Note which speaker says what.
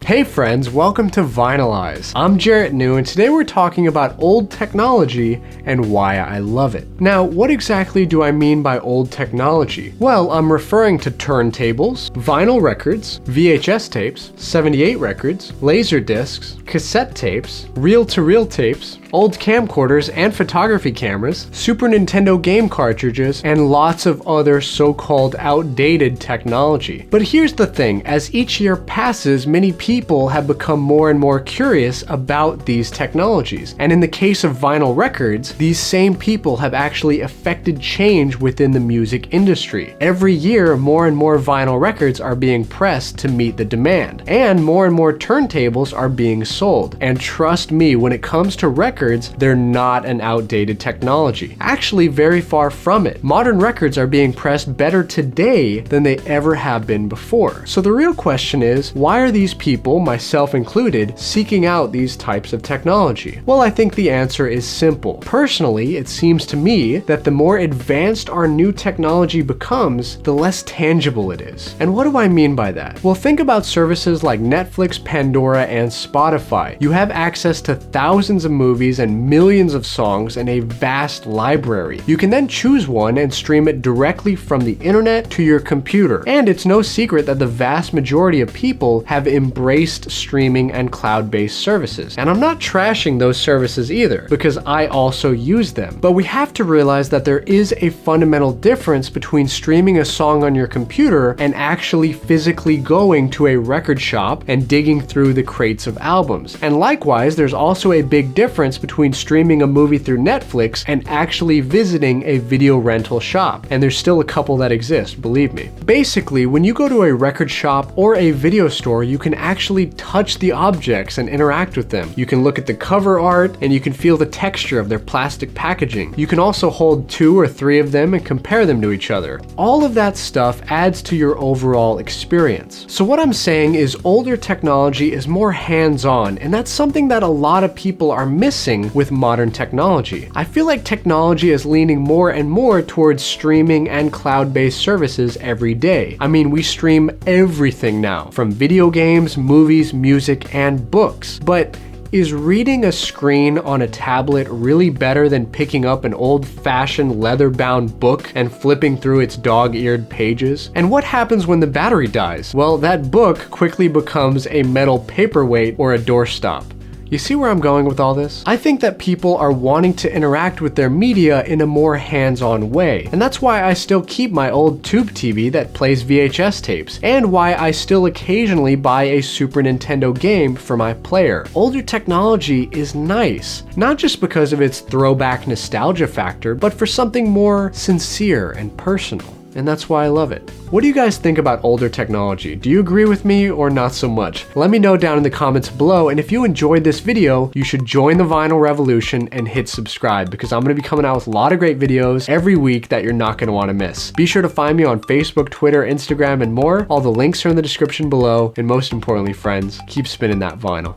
Speaker 1: Hey friends, welcome to Eyezz. I'm Jarrett and today we're talking about old technology and why I love it. Now, what exactly do I mean by old technology? Well, I'm referring to turntables, vinyl records, VHS tapes, 78 records, laser discs, cassette tapes, reel-to-reel tapes, old camcorders and photography cameras, Super Nintendo game cartridges, and lots of other so-called outdated technology. But here's the thing, as each year passes, many people have become more and more curious about these technologies. And in the case of vinyl records, these same people have actually affected change within the music industry. Every year, more and more vinyl records are being pressed to meet the demand, and more turntables are being sold. And trust me, when it comes to records, they're not an outdated technology. Actually, very far from it. Modern records are being pressed better today than they ever have been before. So the real question is, why are these people, myself included, seeking out these types of technology? Well, I think the answer is simple. Personally, it seems to me that the more advanced our new technology becomes, the less tangible it is. And what do I mean by that? Well, think about services like Netflix, Pandora, and Spotify. You have access to thousands of movies and millions of songs in a vast library. You can then choose one and stream it directly from the internet to your computer. And it's no secret that the vast majority of people have embraced streaming and cloud-based services. And I'm not trashing those services either, because I also use them. But we have to realize that there is a fundamental difference between streaming a song on your computer and actually physically going to a record shop and digging through the crates of albums. And likewise, there's also a big difference between streaming a movie through Netflix and actually visiting a video rental shop. And there's still a couple that exist, believe me. Basically, when you go to a record shop or a video store, you can actually touch the objects and interact with them. You can look at the cover art and you can feel the texture of their plastic packaging. You can also hold 2 or 3 of them and compare them to each other. All of that stuff adds to your overall experience. So what I'm saying is older technology is more hands-on, and that's something that a lot of people are missing with modern technology. I feel like technology is leaning more and more towards streaming and cloud-based services every day. I mean, we stream everything now, from video games, movies, music, and books. But is reading a screen on a tablet really better than picking up an old-fashioned leather-bound book and flipping through its dog-eared pages? And what happens when the battery dies? Well, that book quickly becomes a metal paperweight or a doorstop. You see where I'm going with all this? I think that people are wanting to interact with their media in a more hands-on way. And that's why I still keep my old tube TV that plays VHS tapes, and why I still occasionally buy a Super Nintendo game for my player. Older technology is nice, not just because of its throwback nostalgia factor, but for something more sincere and personal. And that's why I love it. What do you guys think about older technology? Do you agree with me or not so much? Let me know down in the comments below, and if you enjoyed this video, you should join the vinyl revolution and hit subscribe, because I'm going to be coming out with a lot of great videos every week that you're not going to want to miss. Be sure to find me on Facebook, Twitter, Instagram, and more. All the links are in the description below, and most importantly, friends, keep spinning that vinyl.